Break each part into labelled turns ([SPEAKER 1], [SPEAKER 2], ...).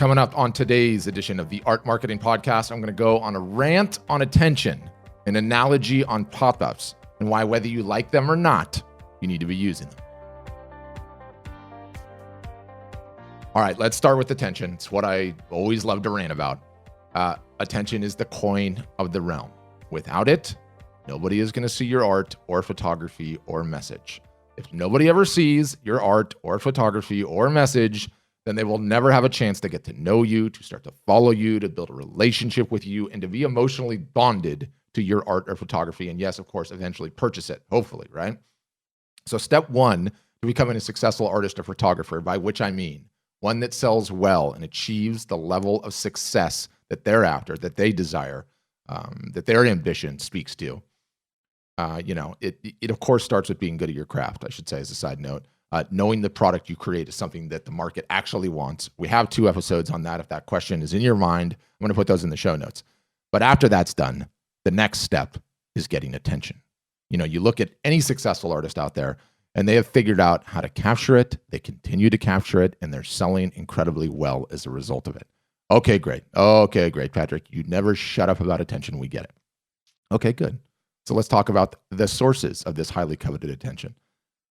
[SPEAKER 1] Coming up on today's edition of the Art Marketing Podcast, I'm going to go on a rant on attention, an analogy on pop-ups, and why whether you like them or not, you need to be using them. All right, let's start with attention. It's what I always love to rant about. Attention is the coin of the realm. Without it, nobody is going to see your art or photography or message. If nobody ever sees your art or photography or message, then they will never have a chance to get to know you, to start to follow you, to build a relationship with you, and to be emotionally bonded to your art or photography. And yes, of course, eventually purchase it, hopefully, right? So step one to becoming a successful artist or photographer, by which I mean one that sells well and achieves the level of success that they're after, that they desire, that their ambition speaks to. It of course starts with being good at your craft, I should say, as a side note. Knowing the product you create is something that the market actually wants. We have 2 episodes on that. If that question is in your mind, I'm going to put those in the show notes. But after that's done, the next step is getting attention. You look at any successful artist out there, and they have figured out how to capture it. They continue to capture it, and they're selling incredibly well as a result of it. Okay, great, Patrick. You never shut up about attention. We get it. Okay, good. So let's talk about the sources of this highly coveted attention.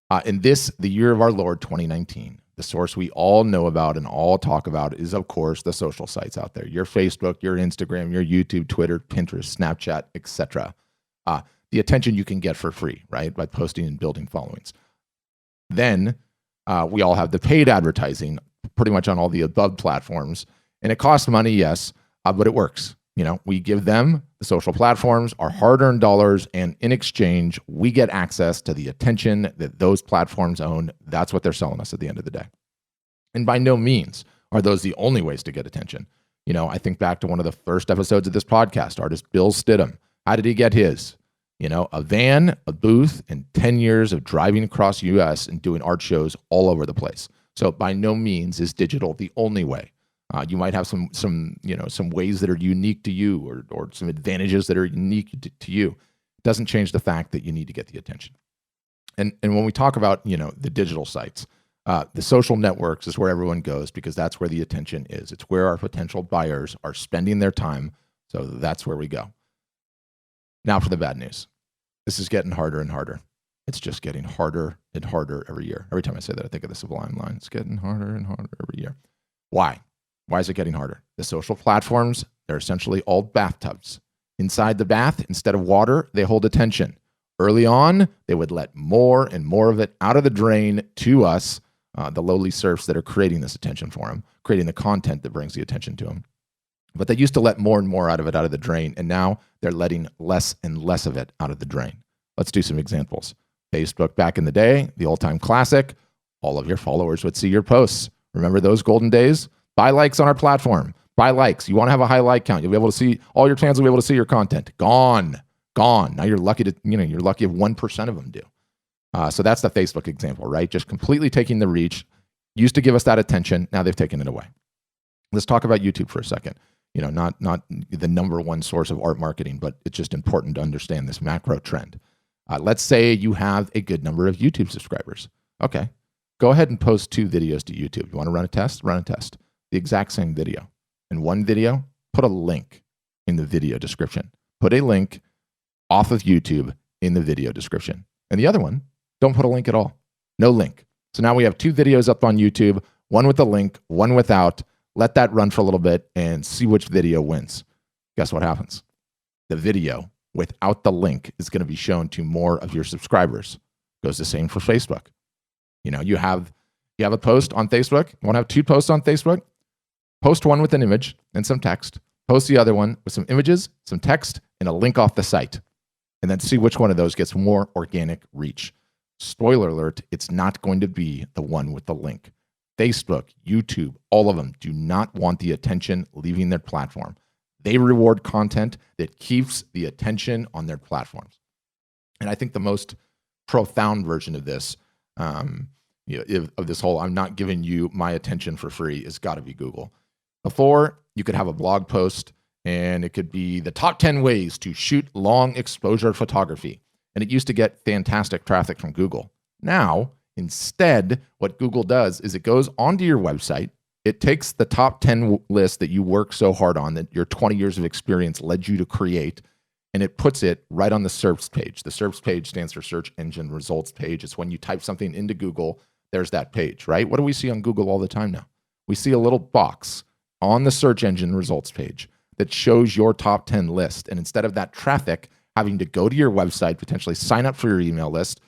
[SPEAKER 1] The year of our Lord, 2019, the source we all know about and all talk about is, of course, the social sites out there. Your Facebook, your Instagram, your YouTube, Twitter, Pinterest, Snapchat, etc. The attention you can get for free, right, by posting and building followings. Then we all have the paid advertising pretty much on all the above platforms. And it costs money, yes, but it works. We give them, the social platforms, our hard-earned dollars, and in exchange, we get access to the attention that those platforms own. That's what they're selling us at the end of the day. And by no means are those the only ways to get attention. I think back to one of the first episodes of this podcast, artist Bill Stidham. How did he get his? A van, a booth, and 10 years of driving across the U.S. and doing art shows all over the place. So by no means is digital the only way. You might have some ways that are unique to you, or some advantages that are unique to you. It doesn't change the fact that you need to get the attention. And when we talk about the digital sites, the social networks is where everyone goes, because that's where the attention is. It's where our potential buyers are spending their time. So that's where we go. Now for the bad news. This is getting harder and harder. It's just getting harder and harder every year. Every time I say that, I think of the Sublime line. It's getting harder and harder every year. Why? Why is it getting harder? The social platforms, they're essentially all bathtubs. Inside the bath, instead of water, they hold attention. Early on, they would let more and more of it out of the drain to us, the lowly serfs that are creating this attention for them, creating the content that brings the attention to them. But they used to let more and more out of it out of the drain, and now they're letting less and less of it out of the drain. Let's do some examples. Facebook back in the day, the all-time classic, all of your followers would see your posts. Remember those golden days? Buy likes on our platform. Buy likes. You want to have a high like count. You'll be able to see, all your fans will be able to see your content. Gone. Now you're lucky if 1% of them do. So that's the Facebook example, right? Just completely taking the reach. Used to give us that attention. Now they've taken it away. Let's talk about YouTube for a second. Not the number one source of art marketing, but it's just important to understand this macro trend. Let's say you have a good number of YouTube subscribers. Okay. Go ahead and post 2 videos to YouTube. You want to run a test? Run a test. The exact same video. In one video, put a link in the video description. Put a link off of YouTube in the video description. And the other one, don't put a link at all. No link. So now we have 2 videos up on YouTube, one with a link, one without. Let that run for a little bit and see which video wins. Guess what happens? The video without the link is going to be shown to more of your subscribers. Goes the same for Facebook. You have a post on Facebook. You want to have 2 posts on Facebook? Post one with an image and some text. Post the other one with some images, some text, and a link off the site. And then see which one of those gets more organic reach. Spoiler alert, it's not going to be the one with the link. Facebook, YouTube, all of them do not want the attention leaving their platform. They reward content that keeps the attention on their platforms. And I think the most profound version of this, of this whole I'm not giving you my attention for free, has got to be Google. Before, you could have a blog post, and it could be the top 10 ways to shoot long exposure photography. And it used to get fantastic traffic from Google. Now, instead, what Google does is it goes onto your website, It takes the top 10 list that you work so hard on, that your 20 years of experience led you to create, and it puts it right on the SERPs page. The SERPs page stands for Search Engine Results Page. It's when you type something into Google, there's that page, right? What do we see on Google all the time now? We see a little box on the Search Engine Results page that shows your top 10 list. And instead of that traffic having to go to your website, potentially sign up for your email list,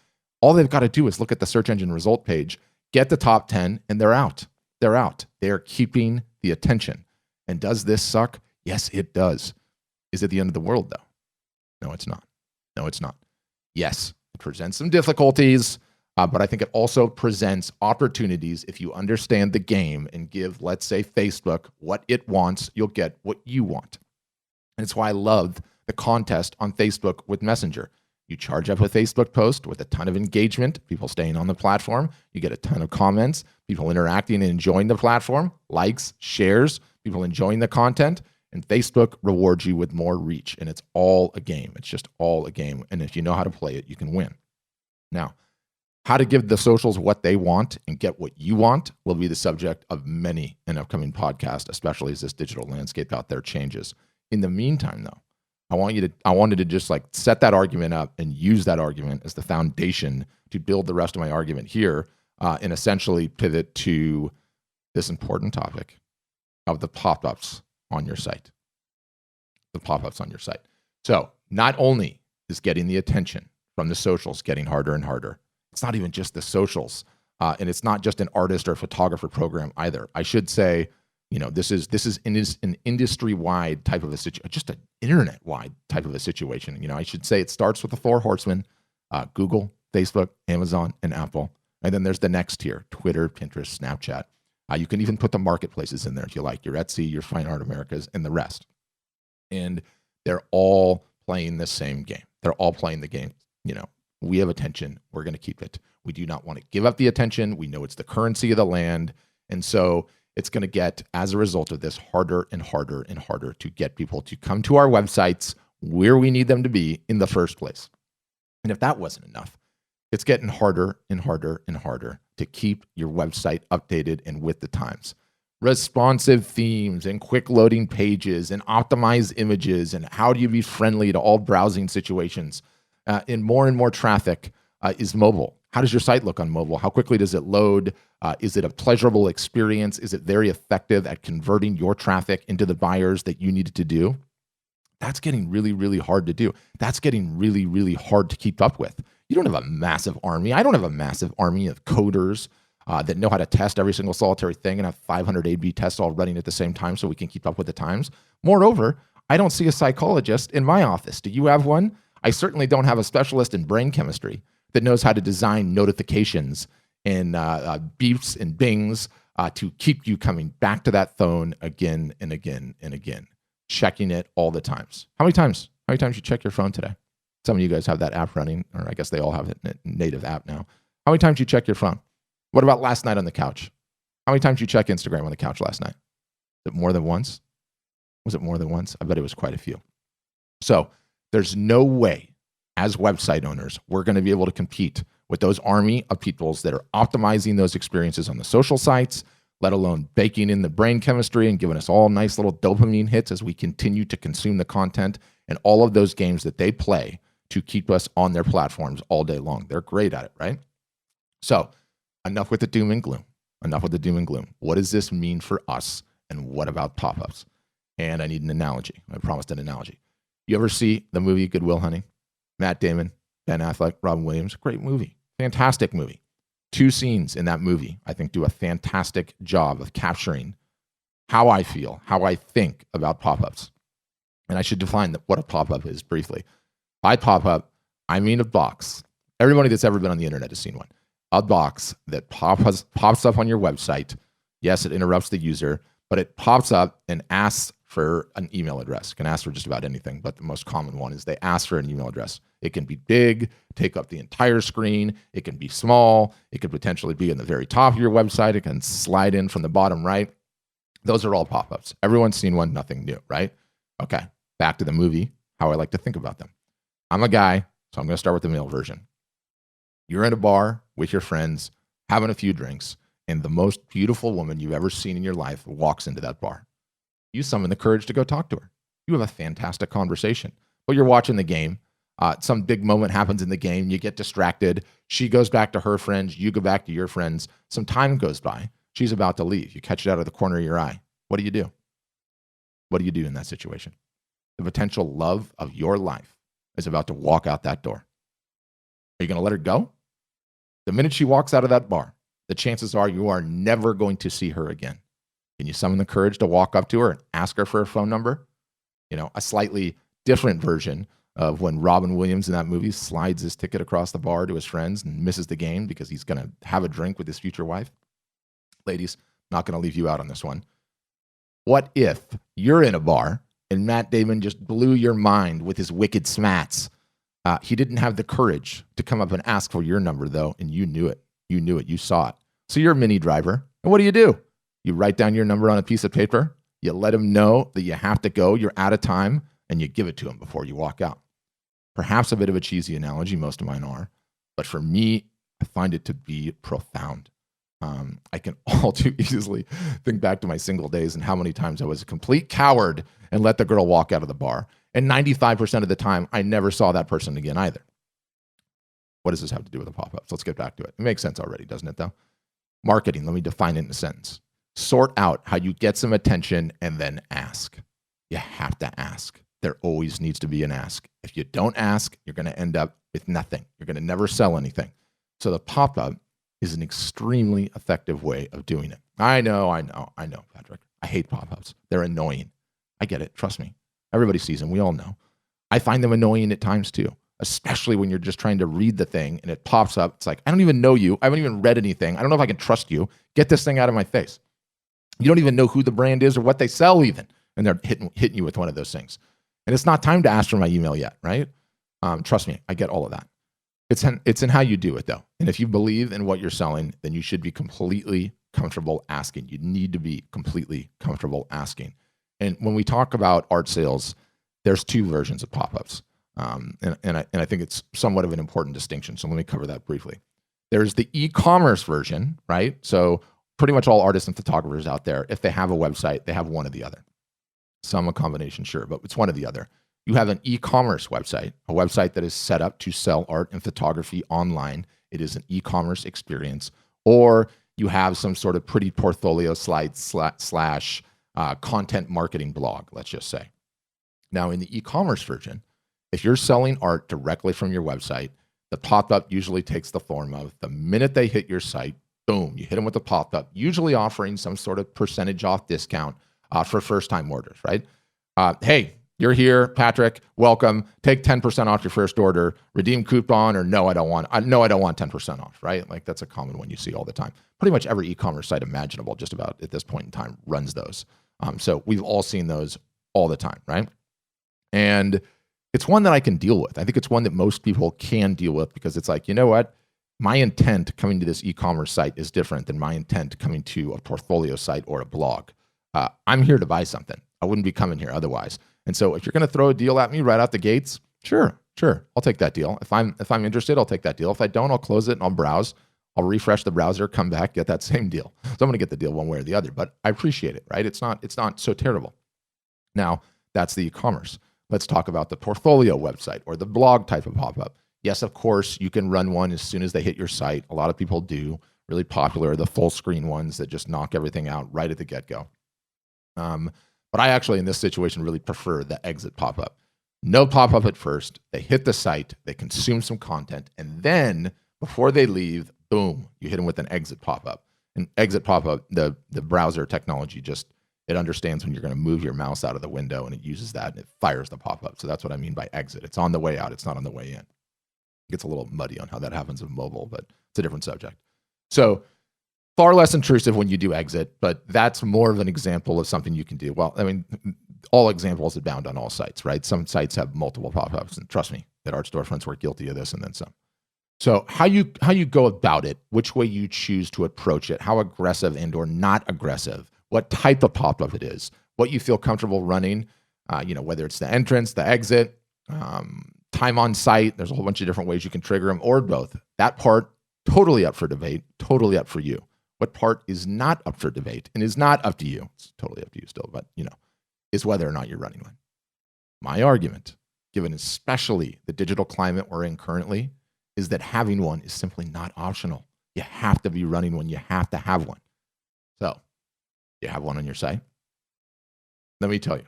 [SPEAKER 1] all they've got to do is look at the Search Engine Result page, get the top 10, and they're out. They're out. They are keeping the attention. And does this suck? Yes, it does. Is it the end of the world, though? No, it's not. No, it's not. Yes, it presents some difficulties, but I think it also presents opportunities. If you understand the game and give, let's say, Facebook what it wants, you'll get what you want. And it's why I love the contest on Facebook with Messenger. You charge up a Facebook post with a ton of engagement, people staying on the platform. You get a ton of comments, people interacting and enjoying the platform, likes, shares, people enjoying the content, and Facebook rewards you with more reach. And it's all a game. It's just all a game. And if you know how to play it, you can win. Now, how to give the socials what they want and get what you want will be the subject of many an upcoming podcast, especially as this digital landscape out there changes. In the meantime, though, I wanted to just like set that argument up and use that argument as the foundation to build the rest of my argument here, and essentially pivot to this important topic of the pop-ups on your site. The pop-ups on your site. So not only is getting the attention from the socials getting harder and harder, it's not even just the socials, and it's not just an artist or photographer program either. I should say, this is an industry-wide type of a situation, just an internet-wide type of a situation. I should say it starts with the four horsemen: Google, Facebook, Amazon, and Apple. And then there's the next tier: Twitter, Pinterest, Snapchat. You can even put the marketplaces in there if you like, your Etsy, your Fine Art Americas, and the rest. And they're all playing the same game. They're all playing the game. We have attention. We're going to keep it. We do not want to give up the attention. We know it's the currency of the land. And so it's going to get, as a result of this, harder and harder and harder to get people to come to our websites where we need them to be in the first place. And if that wasn't enough, it's getting harder and harder and harder to keep your website updated and with the times. Responsive themes and quick loading pages and optimized images, and how do you be friendly to all browsing situations? And more traffic is mobile. How does your site look on mobile? How quickly does it load? Is it a pleasurable experience? Is it very effective at converting your traffic into the buyers that you needed to do? That's getting really, really hard to do. That's getting really, really hard to keep up with. You don't have a massive army. I don't have a massive army of coders that know how to test every single solitary thing and have 500 A/B tests all running at the same time so we can keep up with the times. Moreover, I don't see a psychologist in my office. Do you have one? I certainly don't have a specialist in brain chemistry that knows how to design notifications and beeps and bings to keep you coming back to that phone again and again and again, checking it all the times. How many times you check your phone today? Some of you guys have that app running, or I guess they all have a native app now. How many times you check your phone? What about last night on the couch? How many times you check Instagram on the couch last night? Was it more than once? Was it more than once? I bet it was quite a few. So there's no way, as website owners, we're going to be able to compete with those army of peoples that are optimizing those experiences on the social sites, let alone baking in the brain chemistry and giving us all nice little dopamine hits as we continue to consume the content and all of those games that they play to keep us on their platforms all day long. They're great at it, right? So enough with the doom and gloom. Enough with the doom and gloom. What does this mean for us? And what about pop-ups? And I need an analogy. I promised an analogy. You ever see the movie Good Will Hunting? Matt Damon, Ben Affleck, Robin Williams. Great movie. Fantastic movie. Two scenes in that movie, I think, do a fantastic job of capturing how I feel, how I think about pop-ups. And I should define what a pop-up is briefly. By pop-up, I mean a box. Everybody that's ever been on the internet has seen one. A box that pops up on your website. Yes, it interrupts the user, but it pops up and asks for an email address. It can ask for just about anything, but the most common one is they ask for an email address. It can be big, take up the entire screen. It can be small. It could potentially be in the very top of your website. It can slide in from the bottom right. Those are all pop-ups. Everyone's seen one, nothing new, right? Okay, back to the movie, how I like to think about them. I'm a guy, so I'm going to start with the male version. You're in a bar with your friends, having a few drinks, and the most beautiful woman you've ever seen in your life walks into that bar. You summon the courage to go talk to her. You have a fantastic conversation. But you're watching the game. Some big moment happens in the game. You get distracted. She goes back to her friends. You go back to your friends. Some time goes by. She's about to leave. You catch it out of the corner of your eye. What do you do? What do you do in that situation? The potential love of your life is about to walk out that door. Are you going to let her go? The minute she walks out of that bar, the chances are you are never going to see her again. Can you summon the courage to walk up to her and ask her for her phone number? You know, a slightly different version of when Robin Williams in that movie slides his ticket across the bar to his friends and misses the game because he's going to have a drink with his future wife. Ladies, not going to leave you out on this one. What if you're in a bar and Matt Damon just blew your mind with his wicked smats? He didn't have the courage to come up and ask for your number, though, and you knew it. You knew it. You saw it. So you're a mini driver. And what do? You write down your number on a piece of paper. You let him know that you have to go. You're out of time. And you give it to him before you walk out. Perhaps a bit of a cheesy analogy, most of mine are, but for me, I find it to be profound. I can all too easily think back to my single days and how many times I was a complete coward and let the girl walk out of the bar. And 95% of the time, I never saw that person again either. What does this have to do with the pop-ups? Let's get back to it. It makes sense already, doesn't it, though? Marketing, let me define it in a sentence. Sort out how you get some attention and then ask. You have to ask. There always needs to be an ask. If you don't ask, you're going to end up with nothing. You're going to never sell anything. So the pop-up is an extremely effective way of doing it. I know, Patrick. I hate pop-ups. They're annoying. I get it. Trust me. Everybody sees them. We all know. I find them annoying at times too, especially when you're just trying to read the thing and it pops up. It's like, I don't even know you. I haven't even read anything. I don't know if I can trust you. Get this thing out of my face. You don't even know who the brand is or what they sell even. And they're hitting you with one of those things. And it's not time to ask for my email yet, right? Trust me, I get all of that. It's in how you do it, though. And if you believe in what you're selling, then you should be completely comfortable asking. You need to be completely comfortable asking. And when we talk about art sales, there's two versions of pop-ups. And I think it's somewhat of an important distinction. So let me cover that briefly. There's the e-commerce version, right? So pretty much all artists and photographers out there, if they have a website, they have one or the other. Some a combination, sure, but it's one or the other. You have an e-commerce website, a website that is set up to sell art and photography online. It is an e-commerce experience. Or you have some sort of pretty portfolio slide slash content marketing blog, let's just say. Now, in the e-commerce version, if you're selling art directly from your website, the pop-up usually takes the form of the minute they hit your site, boom, you hit them with a pop-up, usually offering some sort of percentage off discount for first-time orders, right? Hey, you're here, Patrick. Welcome. Take 10% off your first order. Redeem coupon, or no, I don't want 10% off, right? Like that's a common one you see all the time. Pretty much every e-commerce site imaginable, just about at this point in time, runs those. So we've all seen those all the time, right? And it's one that I can deal with. I think it's one that most people can deal with because it's like, you know what? My intent coming to this e-commerce site is different than my intent coming to a portfolio site or a blog. I'm here to buy something. I wouldn't be coming here otherwise. And so if you're going to throw a deal at me right out the gates, sure, I'll take that deal. If I'm interested, I'll take that deal. If I don't, I'll close it and I'll browse. I'll refresh the browser, come back, get that same deal. So I'm going to get the deal one way or the other, but I appreciate it, right? It's not so terrible. Now, that's the e-commerce. Let's talk about the portfolio website or the blog type of pop-up. Yes, of course, you can run one as soon as they hit your site. A lot of people do. Really popular are the full screen ones that just knock everything out right at the get-go. But I actually, in this situation, really prefer the exit pop-up. No pop-up at first. They hit the site, they consume some content, and then before they leave, boom, you hit them with an exit pop-up. An exit pop-up, the browser technology just, it understands when you're going to move your mouse out of the window, and it uses that, and it fires the pop-up. So that's what I mean by exit. It's on the way out. It's not on the way in. It gets a little muddy on how that happens with mobile, but it's a different subject. So far less intrusive when you do exit, but that's more of an example of something you can do. Well, I mean, all examples abound on all sites, right? Some sites have multiple pop-ups, and trust me, at Art Storefronts, we're guilty of this and then some. So how you go about it, which way you choose to approach it, how aggressive and or not aggressive, what type of pop-up it is, what you feel comfortable running, whether it's the entrance, the exit, time on site, there's a whole bunch of different ways you can trigger them, or both. That part, totally up for debate, totally up for you. What part is not up for debate and is not up to you, it's totally up to you still, but is whether or not you're running one. My argument, given especially the digital climate we're in currently, is that having one is simply not optional. You have to be running one. You have to have one. So, you have one on your site? Let me tell you,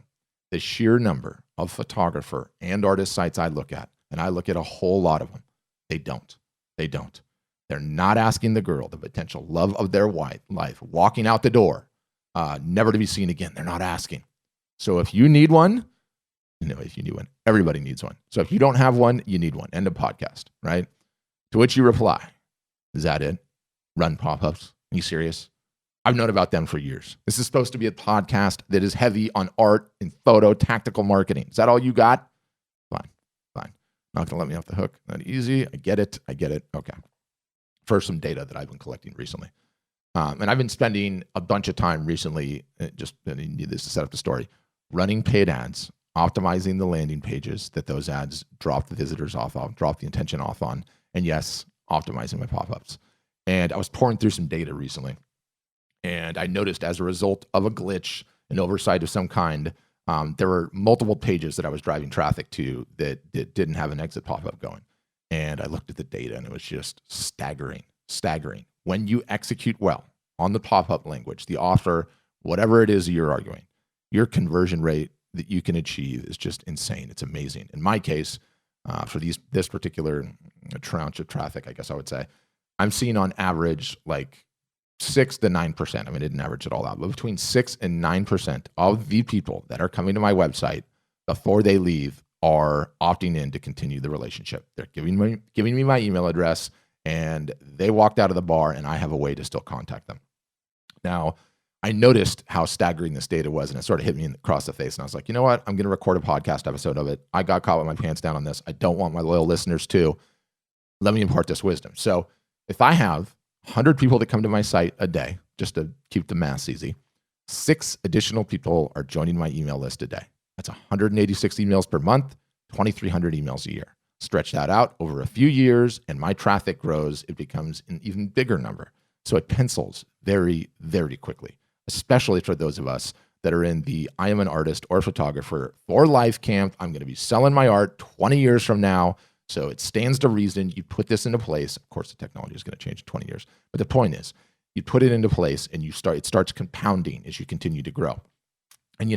[SPEAKER 1] the sheer number of photographer and artist sites I look at, and I look at a whole lot of them, they don't. They're not asking the girl, the potential love of their life, walking out the door, never to be seen again. They're not asking. So if you need one, everybody needs one. So if you don't have one, you need one. End of podcast, right? To which you reply, is that it? Run pop-ups? Are you serious? I've known about them for years. This is supposed to be a podcast that is heavy on art and photo tactical marketing. Is that all you got? Fine. Not going to let me off the hook. Not easy. I get it. Okay. First, some data that I've been collecting recently. And I've been spending a bunch of time recently, I need this to set up the story, running paid ads, optimizing the landing pages that those ads drop the visitors off on, drop the intention off on, and yes, optimizing my pop-ups. And I was pouring through some data recently, and I noticed as a result of a glitch, an oversight of some kind, there were multiple pages that I was driving traffic to that didn't have an exit pop-up going. And I looked at the data, and it was just staggering. When you execute well on the pop-up language, the offer, whatever it is you're arguing, your conversion rate that you can achieve is just insane. It's amazing. In my case, for this particular tranche of traffic, I guess I would say, I'm seeing on average like 6 to 9%. I mean, I didn't average it all out, but between 6 and 9% of the people that are coming to my website before they leave are opting in to continue the relationship. They're giving me my email address, and they walked out of the bar, and I have a way to still contact them. Now, I noticed how staggering this data was, and it sort of hit me across the face. And I was like, you know what? I'm going to record a podcast episode of it. I got caught with my pants down on this. I don't want my loyal listeners to. Let me impart this wisdom. So if I have 100 people that come to my site a day, just to keep the math easy, 6 additional people are joining my email list a day. That's 186 emails per month, 2,300 emails a year. Stretch that out over a few years, and my traffic grows. It becomes an even bigger number. So it pencils very, very quickly, especially for those of us that are in the I am an artist or photographer for life camp. I'm going to be selling my art 20 years from now. So it stands to reason you put this into place. Of course, the technology is going to change in 20 years. But the point is, you put it into place and it starts compounding as you continue to grow. And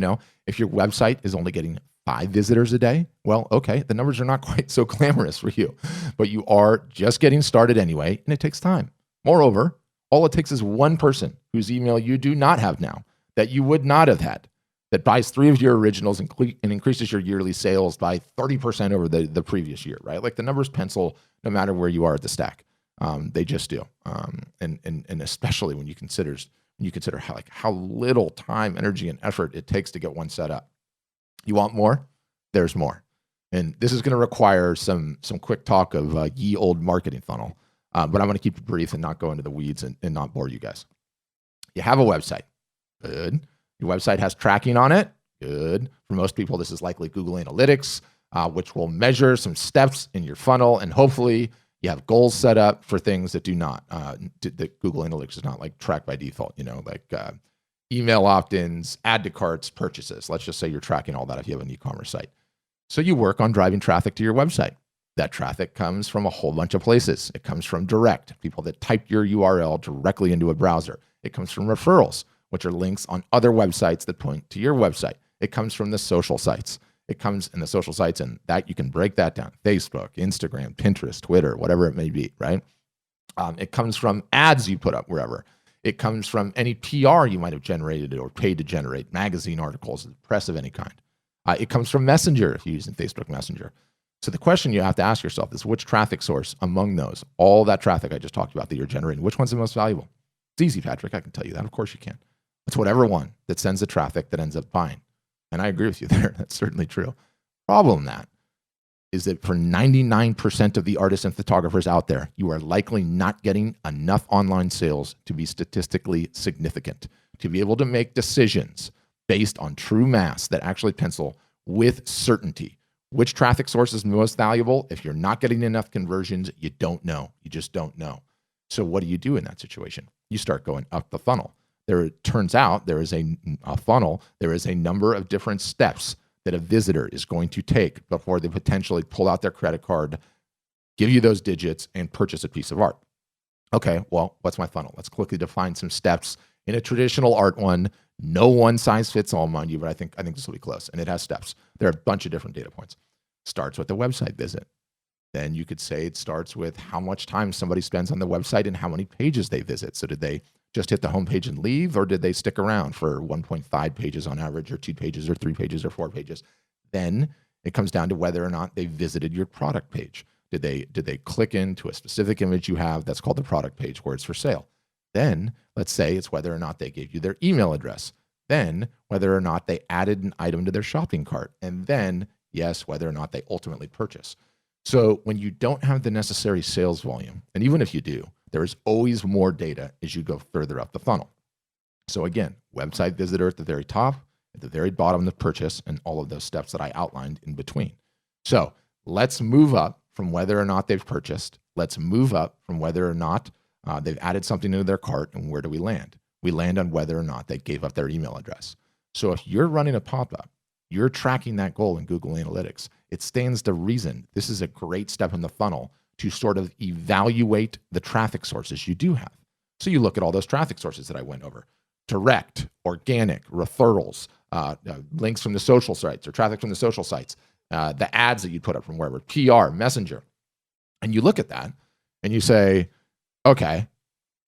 [SPEAKER 1] if your website is only getting 5 visitors a day, well, okay, the numbers are not quite so glamorous for you, but you are just getting started anyway, and it takes time. Moreover, all it takes is one person whose email you do not have now, that you would not have had, that buys 3 of your originals and increases your yearly sales by 30% over the previous year, right? Like the numbers pencil no matter where you are at the stack. They just do. And especially when you consider how little time, energy, and effort it takes to get one set up. You want more? There's more. And this is going to require some quick talk of ye old marketing funnel. But I'm going to keep it brief and not go into the weeds and not bore you guys. You have a website. Good. Your website has tracking on it. Good. For most people, this is likely Google Analytics, which will measure some steps in your funnel. And hopefully you have goals set up for things that do not, that Google Analytics is not like track by default, like email opt-ins, add to carts, purchases. Let's just say you're tracking all that if you have an e-commerce site. So you work on driving traffic to your website. That traffic comes from a whole bunch of places. It comes from direct, people that typed your URL directly into a browser. It comes from referrals, which are links on other websites that point to your website. It comes from the social sites. It comes in the social sites, and that you can break that down. Facebook, Instagram, Pinterest, Twitter, whatever it may be, right? It comes from ads you put up wherever. It comes from any PR you might have generated or paid to generate, magazine articles, press of any kind. It comes from Messenger if you're using Facebook Messenger. So the question you have to ask yourself is, which traffic source among those, all that traffic I just talked about that you're generating, which one's the most valuable? It's easy, Patrick. I can tell you that. Of course you can. It's whatever one that sends the traffic that ends up buying. And I agree with you there. That's certainly true. Problem that is that for 99% of the artists and photographers out there, you are likely not getting enough online sales to be statistically significant, to be able to make decisions based on true math that actually pencil with certainty. Which traffic source is most valuable? If you're not getting enough conversions, you don't know. You just don't know. So what do you do in that situation? You start going up the funnel. It turns out there is a funnel. There is a number of different steps that a visitor is going to take before they potentially pull out their credit card, give you those digits, and purchase a piece of art. Okay, well, what's my funnel? Let's quickly define some steps. In a traditional art one, no one size fits all, mind you, but I think this will be close. And it has steps. There are a bunch of different data points. Starts with the website visit. Then you could say it starts with how much time somebody spends on the website and how many pages they visit. So did they just hit the homepage and leave, or did they stick around for 1.5 pages on average, or 2 pages, or 3 pages, or 4 pages? Then it comes down to whether or not they visited your product page. Did they click into a specific image you have that's called the product page where it's for sale? Then let's say it's whether or not they gave you their email address. Then whether or not they added an item to their shopping cart. And then, yes, whether or not they ultimately purchase. So when you don't have the necessary sales volume, and even if you do, there is always more data as you go further up the funnel. So again, website visitor at the very top, at the very bottom, the purchase, and all of those steps that I outlined in between. So let's move up from whether or not they've purchased. Let's move up from whether or not they've added something into their cart, and where do we land? We land on whether or not they gave up their email address. So if you're running a pop-up, you're tracking that goal in Google Analytics. It stands to reason this is a great step in the funnel to sort of evaluate the traffic sources you do have. So you look at all those traffic sources that I went over: direct, organic, referrals, links from the social sites or traffic from the social sites, the ads that you put up from wherever, PR, Messenger. And you look at that and you say, okay,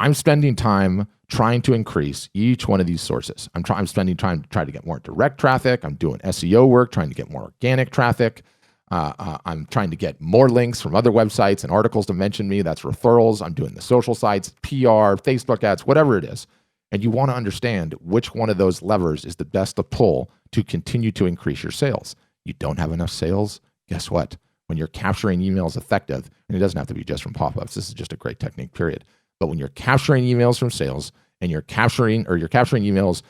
[SPEAKER 1] I'm spending time trying to increase each one of these sources. I'm spending time to try to get more direct traffic. I'm doing SEO work, trying to get more organic traffic. I'm trying to get more links from other websites and articles to mention me. That's referrals. I'm doing the social sites, PR, Facebook ads, whatever it is. And you want to understand which one of those levers is the best to pull to continue to increase your sales. You don't have enough sales. Guess what? When you're capturing emails effective, and it doesn't have to be just from pop-ups, this is just a great technique, period. But when you're capturing emails from sales, and you're capturing emails,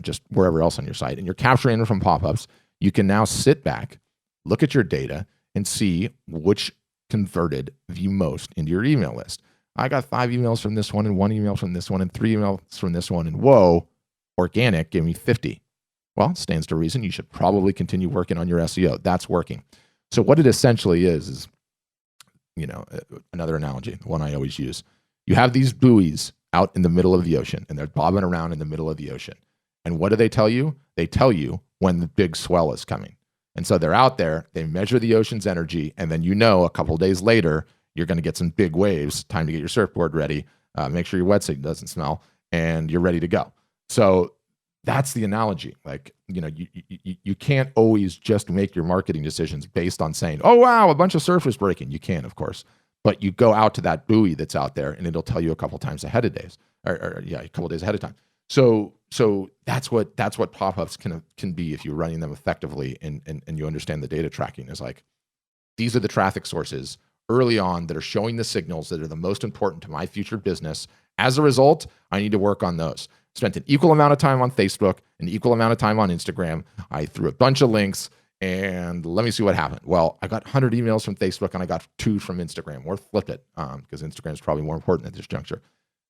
[SPEAKER 1] just wherever else on your site, and you're capturing them from pop-ups, you can now sit back, look at your data, and see which converted the most into your email list. I got 5 emails from this one, and 1 email from this one, and 3 emails from this one, and whoa, organic gave me 50. Well, it stands to reason you should probably continue working on your SEO. That's working. So what it essentially is another analogy, the one I always use. You have these buoys out in the middle of the ocean, and they're bobbing around in the middle of the ocean. And what do they tell you? They tell you when the big swell is coming. And so they're out there, they measure the ocean's energy, and then a couple of days later, you're going to get some big waves. Time to get your surfboard ready. Make sure your wetsuit doesn't smell, and you're ready to go. So that's the analogy. You can't always just make your marketing decisions based on saying, oh, wow, a bunch of surf is breaking. You can, of course. But you go out to that buoy that's out there, and it'll tell you a couple times ahead of days, a couple of days ahead of time. So that's what pop-ups can be if you're running them effectively, and you understand the data tracking is like, these are the traffic sources early on that are showing the signals that are the most important to my future business. As a result, I need to work on those. Spent an equal amount of time on Facebook, an equal amount of time on Instagram. I threw a bunch of links, and let me see what happened. Well, I got 100 emails from Facebook, and I got 2 from Instagram, or flip it, because Instagram is probably more important at this juncture.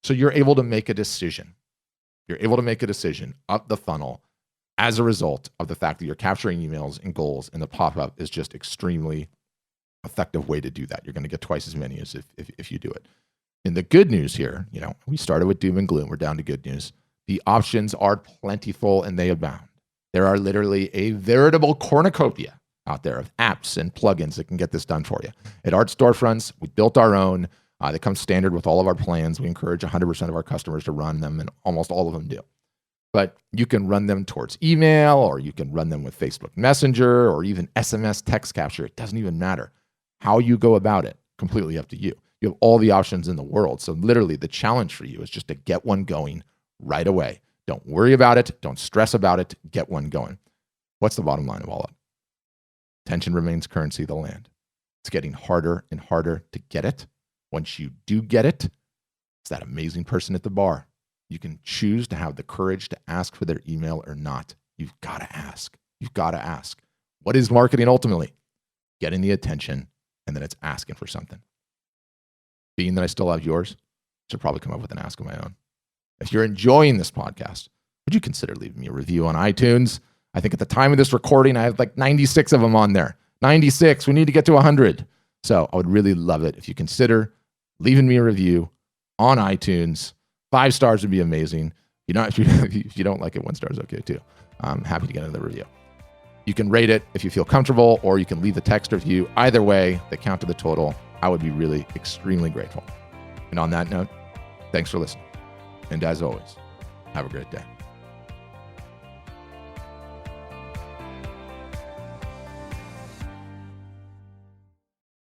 [SPEAKER 1] So you're able to make a decision. You're able to make a decision up the funnel as a result of the fact that you're capturing emails and goals, and the pop-up is just extremely effective way to do that. You're going to get twice as many as if you do it. And the good news here, we started with doom and gloom. We're down to good news. The options are plentiful, and they abound. There are literally a veritable cornucopia out there of apps and plugins that can get this done for you. At Art Storefronts, we built our own. They come standard with all of our plans. We encourage 100% of our customers to run them, and almost all of them do. But you can run them towards email, or you can run them with Facebook Messenger, or even SMS text capture. It doesn't even matter. How you go about it, completely up to you. You have all the options in the world. So literally the challenge for you is just to get one going right away. Don't worry about it. Don't stress about it. Get one going. What's the bottom line of all of it? Attention remains currency of the land. It's getting harder and harder to get it. Once you do get it, it's that amazing person at the bar. You can choose to have the courage to ask for their email or not. You've got to ask. You've got to ask. What is marketing ultimately? Getting the attention, and then it's asking for something. being that I still have yours, I should probably come up with an ask of my own. If you're enjoying this podcast, would you consider leaving me a review on iTunes? I think at the time of this recording, I have like 96 of them on there. 96. We need to get to 100. So I would really love it if you consider leaving me a review on iTunes. 5 stars would be amazing. If you don't like it, 1 star is okay too. I'm happy to get another review. You can rate it if you feel comfortable, or you can leave the text review. Either way, they count to the total. I would be really extremely grateful. And on that note, thanks for listening. And as always, have a great day.